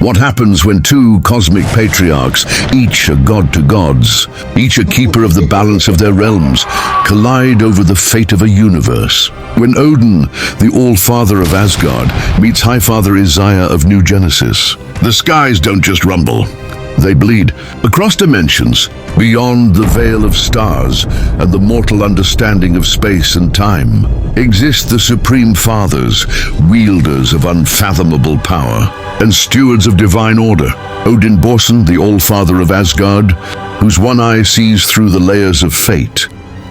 What happens when two cosmic patriarchs, each a god to gods, each a keeper of the balance of their realms, collide over the fate of a universe? When Odin, the All-Father of Asgard, meets Highfather Isaiah of New Genesis, the skies don't just rumble. They bleed across dimensions, beyond the veil of stars and the mortal understanding of space and time. Exist the Supreme Fathers, wielders of unfathomable power, and stewards of divine order. Odinforce, the All-Father of Asgard, whose one eye sees through the layers of fate,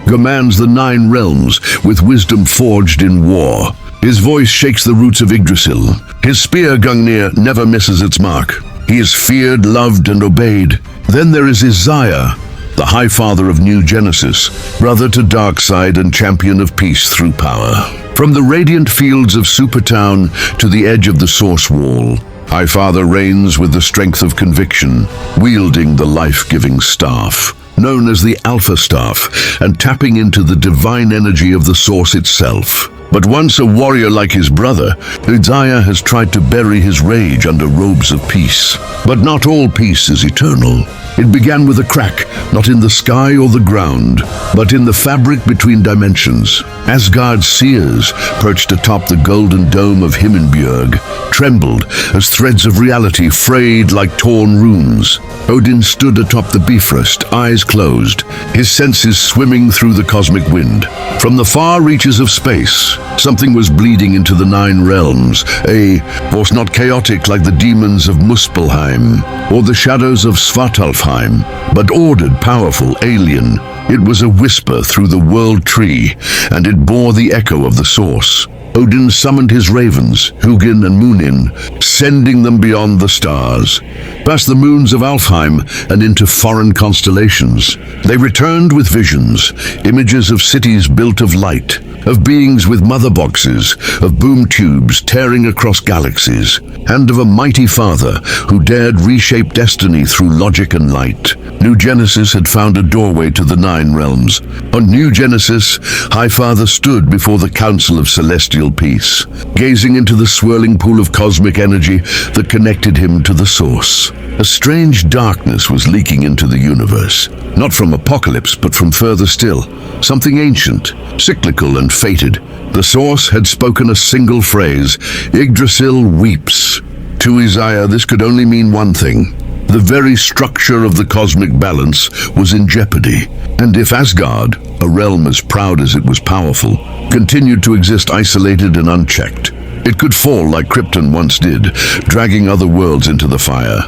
commands the 9 realms with wisdom forged in war. His voice shakes the roots of Yggdrasil. His spear, Gungnir, never misses its mark. He is feared, loved, and obeyed. Then there is Isaiah, the Highfather of New Genesis, brother to Darkseid and champion of peace through power. From the radiant fields of Supertown to the edge of the Source Wall, Highfather reigns with the strength of conviction, wielding the life-giving staff, known as the Alpha Staff, and tapping into the divine energy of the Source itself. But once a warrior like his brother, Isaiah has tried to bury his rage under robes of peace. But not all peace is eternal. It began with a crack, not in the sky or the ground, but in the fabric between dimensions. Asgard's seers, perched atop the golden dome of Himinbjörg, trembled as threads of reality frayed like torn runes. Odin stood atop the Bifrost, eyes closed, his senses swimming through the cosmic wind. From the far reaches of space, something was bleeding into the 9 realms, a force not chaotic like the demons of Muspelheim or the shadows of Svartalfheim, but ordered, powerful, alien. It was a whisper through the world tree, and it bore the echo of the source. Odin summoned his ravens, Hugin and Munin, sending them beyond the stars, past the moons of Alfheim and into foreign constellations. They returned with visions, images of cities built of light, of beings with mother boxes, of boom tubes tearing across galaxies, and of a mighty father who dared reshape destiny through logic and light. New Genesis had found a doorway to the 9 realms. On New Genesis, Highfather stood before the Council of Celestial Peace, gazing into the swirling pool of cosmic energy that connected him to the Source. A strange darkness was leaking into the universe, not from apocalypse, but from further still. Something ancient, cyclical and fated. The Source had spoken a single phrase, Yggdrasil weeps. To Isaiah, this could only mean one thing. The very structure of the cosmic balance was in jeopardy. And if Asgard, a realm as proud as it was powerful, continued to exist isolated and unchecked, it could fall like Krypton once did, dragging other worlds into the fire.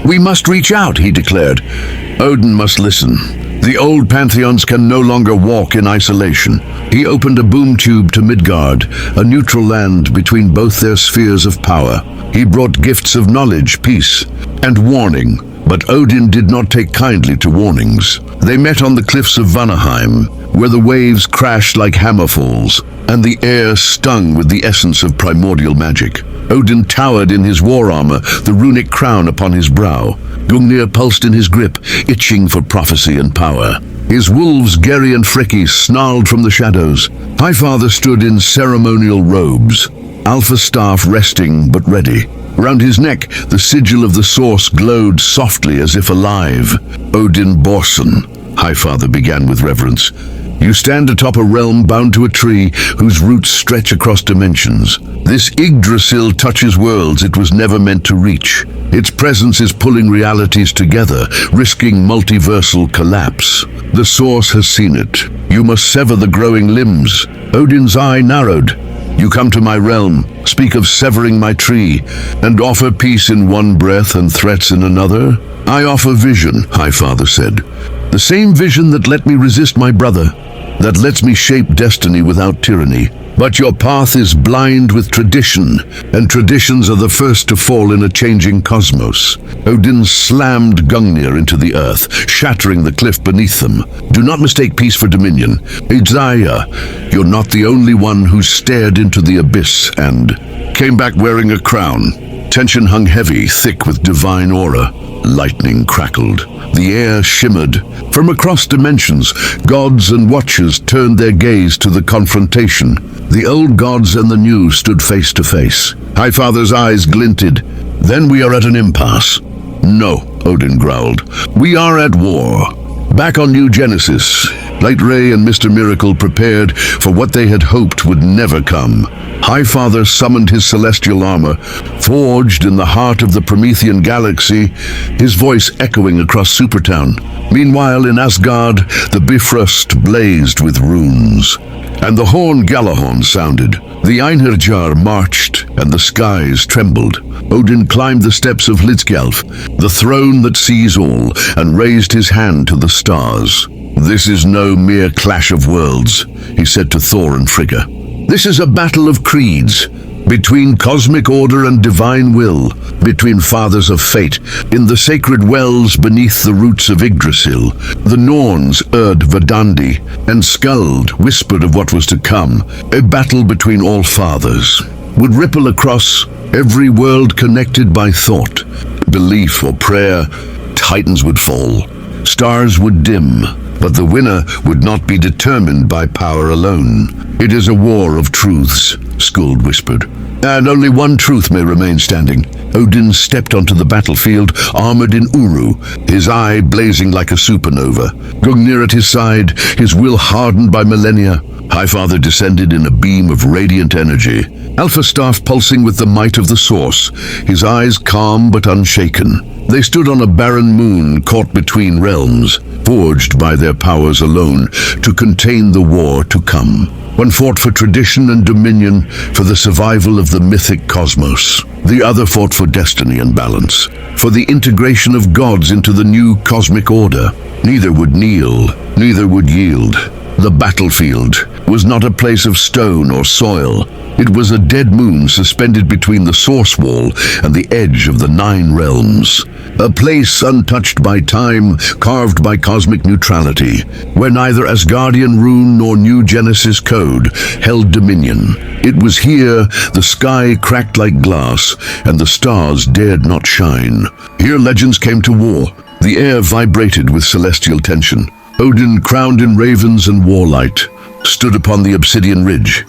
"We must reach out," he declared. "Odin must listen. The old pantheons can no longer walk in isolation." He opened a boom tube to Midgard, a neutral land between both their spheres of power. He brought gifts of knowledge, peace, and warning. But Odin did not take kindly to warnings. They met on the cliffs of Vanaheim, where the waves crashed like hammerfalls, and the air stung with the essence of primordial magic. Odin towered in his war armor, the runic crown upon his brow. Gungnir pulsed in his grip, itching for prophecy and power. His wolves, Geri and Freki, snarled from the shadows. Highfather stood in ceremonial robes, Alpha Staff resting but ready. Round his neck, the sigil of the Source glowed softly as if alive. "Odinforce," Highfather began with reverence. "You stand atop a realm bound to a tree whose roots stretch across dimensions. This Yggdrasil touches worlds it was never meant to reach. Its presence is pulling realities together, risking multiversal collapse. The Source has seen it. You must sever the growing limbs." Odin's eye narrowed. "You come to my realm, speak of severing my tree, and offer peace in one breath and threats in another? I offer vision," Highfather said. "The same vision that let me resist my brother, that lets me shape destiny without tyranny. But your path is blind with tradition, and traditions are the first to fall in a changing cosmos." Odin slammed Gungnir into the earth, shattering the cliff beneath them. "Do not mistake peace for dominion. Isaiah, you're not the only one who stared into the abyss and came back wearing a crown." Tension hung heavy, thick with divine aura. Lightning crackled. The air shimmered. From across dimensions, gods and watchers turned their gaze to the confrontation. The old gods and the new stood face to face. Highfather's eyes glinted. Then we are at an impasse. No, Odin growled. We are at war. Back on New Genesis, Light Ray and Mr. Miracle prepared for what they had hoped would never come. Highfather summoned his celestial armor, forged in the heart of the Promethean galaxy, his voice echoing across Supertown. Meanwhile, in Asgard, the Bifrost blazed with runes, and the horn Galahorn sounded. The Einherjar marched, and the skies trembled. Odin climbed the steps of Hlitzgelf, the throne that sees all, and raised his hand to the stars. This is no mere clash of worlds, he said to Thor and Frigga. This is a battle of creeds, between cosmic order and divine will, between fathers of fate. In the sacred wells beneath the roots of Yggdrasil, the Norns erred Verdandi, and Skuld whispered of what was to come. A battle between all fathers would ripple across every world connected by thought, belief or prayer. Titans would fall, stars would dim, but the winner would not be determined by power alone. It is a war of truths, Skuld whispered, and only one truth may remain standing. Odin stepped onto the battlefield, armored in Uru, his eye blazing like a supernova. Gungnir at his side, his will hardened by millennia. Highfather descended in a beam of radiant energy, Alpha Staff pulsing with the might of the Source, his eyes calm but unshaken. They stood on a barren moon caught between realms, forged by their powers alone to contain the war to come. One fought for tradition and dominion, for the survival of the mythic cosmos. The other fought for destiny and balance, for the integration of gods into the new cosmic order. Neither would kneel, neither would yield. The battlefield was not a place of stone or soil. It was a dead moon suspended between the source wall and the edge of the 9 realms. A place untouched by time, carved by cosmic neutrality, where neither Asgardian rune nor New Genesis code held dominion. It was here the sky cracked like glass and the stars dared not shine. Here legends came to war. The air vibrated with celestial tension. Odin, crowned in ravens and warlight, stood upon the obsidian ridge,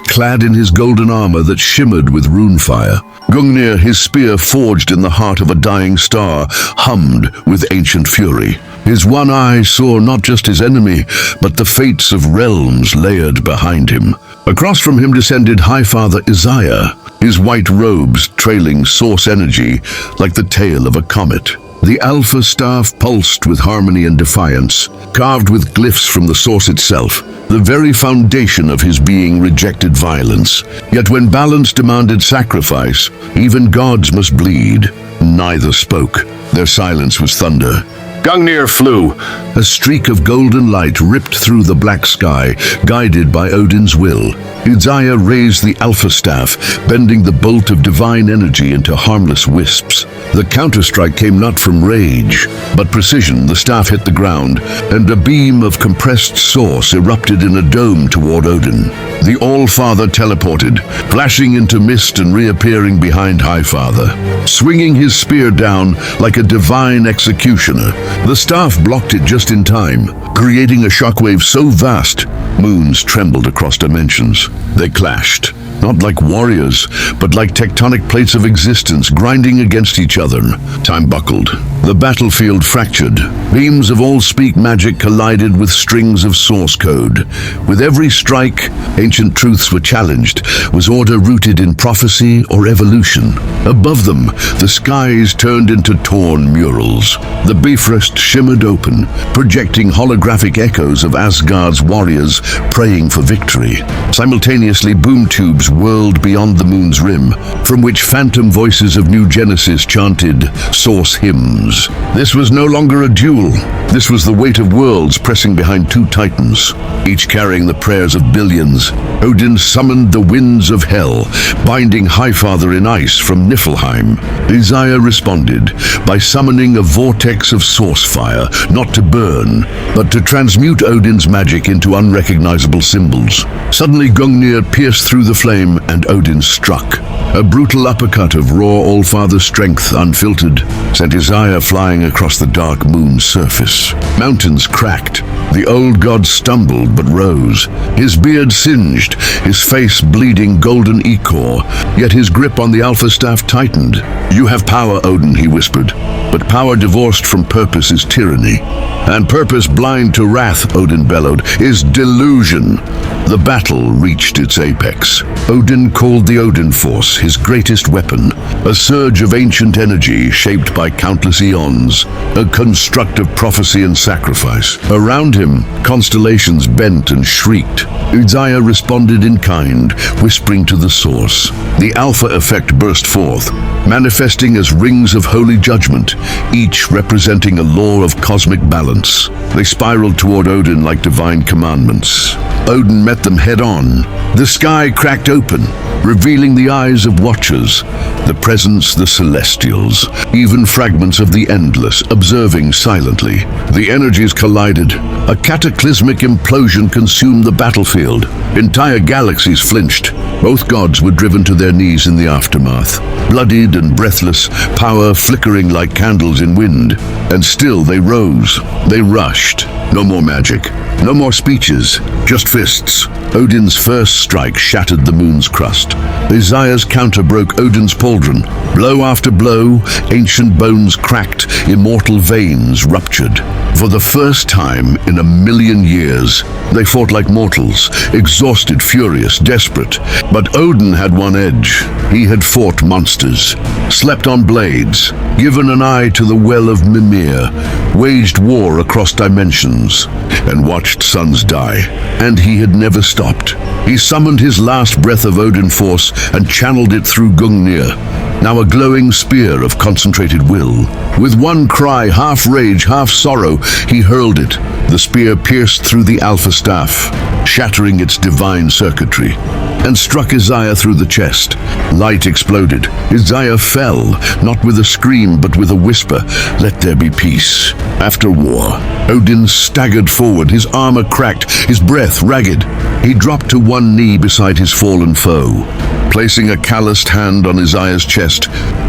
clad in his golden armor that shimmered with rune fire. Gungnir, his spear forged in the heart of a dying star, hummed with ancient fury. His one eye saw not just his enemy, but the fates of realms layered behind him. Across from him descended Highfather Isaiah, his white robes trailing source energy like the tail of a comet. The Alpha Staff pulsed with harmony and defiance, carved with glyphs from the source itself. The very foundation of his being rejected violence. Yet when balance demanded sacrifice, even gods must bleed. Neither spoke. Their silence was thunder. Gungnir flew. A streak of golden light ripped through the black sky, guided by Odin's will. Isaiah raised the Alpha Staff, bending the bolt of divine energy into harmless wisps. The counterstrike came not from rage, but precision. The staff hit the ground, and a beam of compressed source erupted in a dome toward Odin. The All-Father teleported, flashing into mist and reappearing behind Highfather, swinging his spear down like a divine executioner. The staff blocked it just in time, creating a shockwave so vast, moons trembled across dimensions. They clashed, not like warriors, but like tectonic plates of existence grinding against each other. Time buckled. The battlefield fractured. Beams of all-speak magic collided with strings of source code. With every strike, ancient truths were challenged. Was order rooted in prophecy or evolution? Above them, the skies turned into torn murals. The Bifrost shimmered open, projecting holographic echoes of Asgard's warriors praying for victory. Simultaneously, boom tubes whirled beyond the moon's rim, from which phantom voices of New Genesis chanted source hymns. This was no longer a duel. This was the weight of worlds pressing behind 2 titans, each carrying the prayers of billions. Odin summoned the winds of hell, binding Highfather in ice from Niflheim. Isaiah responded by summoning a vortex of source fire, not to burn, but to transmute Odin's magic into unrecognizable symbols. Suddenly Gungnir pierced through the flame, and Odin struck. A brutal uppercut of raw All-Father strength, unfiltered, sent Isaiah flying across the dark moon's surface. Mountains cracked, The old god stumbled but rose, his beard singed, his face bleeding golden ichor, yet his grip on the Alpha Staff tightened. "You have power, Odin," he whispered, "but power divorced from purpose is tyranny. And purpose blind to wrath," Odin bellowed, "is delusion." The battle reached its apex. Odin called the Odinforce his greatest weapon, a surge of ancient energy shaped by countless eons, a construct of prophecy and sacrifice. Around him, constellations bent and shrieked. Uzziah responded in kind, whispering to the source. The Alpha effect burst forth, manifesting as rings of holy judgment, each representing a law of cosmic balance. They spiraled toward Odin like divine commandments. Odin met them head-on. The sky cracked open, revealing the eyes of watchers, the presence, the celestials, even fragments of the endless, observing silently. The energies collided. A cataclysmic implosion consumed the battlefield. Entire galaxies flinched. Both gods were driven to their knees in the aftermath. Bloodied and breathless, power flickering like candles in wind. And still they rose. They rushed. No more magic. No more speeches. Just fists. Odin's first strike shattered the moon's crust. Uzziah's counter broke Odin's pauldron. Blow after blow, ancient bones cracked, immortal veins ruptured. For the first time in 1,000,000 years, they fought like mortals, exhausted, furious, desperate. But Odin had one edge. He had fought monsters, slept on blades, given an eye to the well of Mimir, waged war across dimensions, and watched sons die. And he had never stopped. He summoned his last breath of Odinforce and channeled it through Gungnir, now a glowing spear of concentrated will. With one cry, half rage, half sorrow, he hurled it. The spear pierced through the Alpha Staff, shattering its divine circuitry, and struck Uzziah through the chest. Light exploded. Uzziah fell, not with a scream, but with a whisper, "Let there be peace." After war, Odin staggered forward, his armor cracked, his breath ragged. He dropped to one knee beside his fallen foe, placing a calloused hand on Uzziah's chest.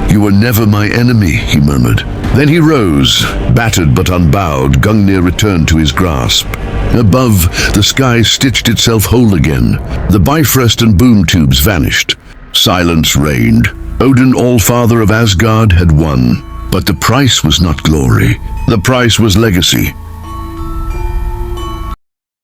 "You were never my enemy," he murmured. Then he rose, battered but unbowed. Gungnir returned to his grasp. Above, the sky stitched itself whole again. The Bifrost and boom tubes vanished. Silence reigned. Odin, All-Father of Asgard, had won. But the price was not glory. The price was legacy.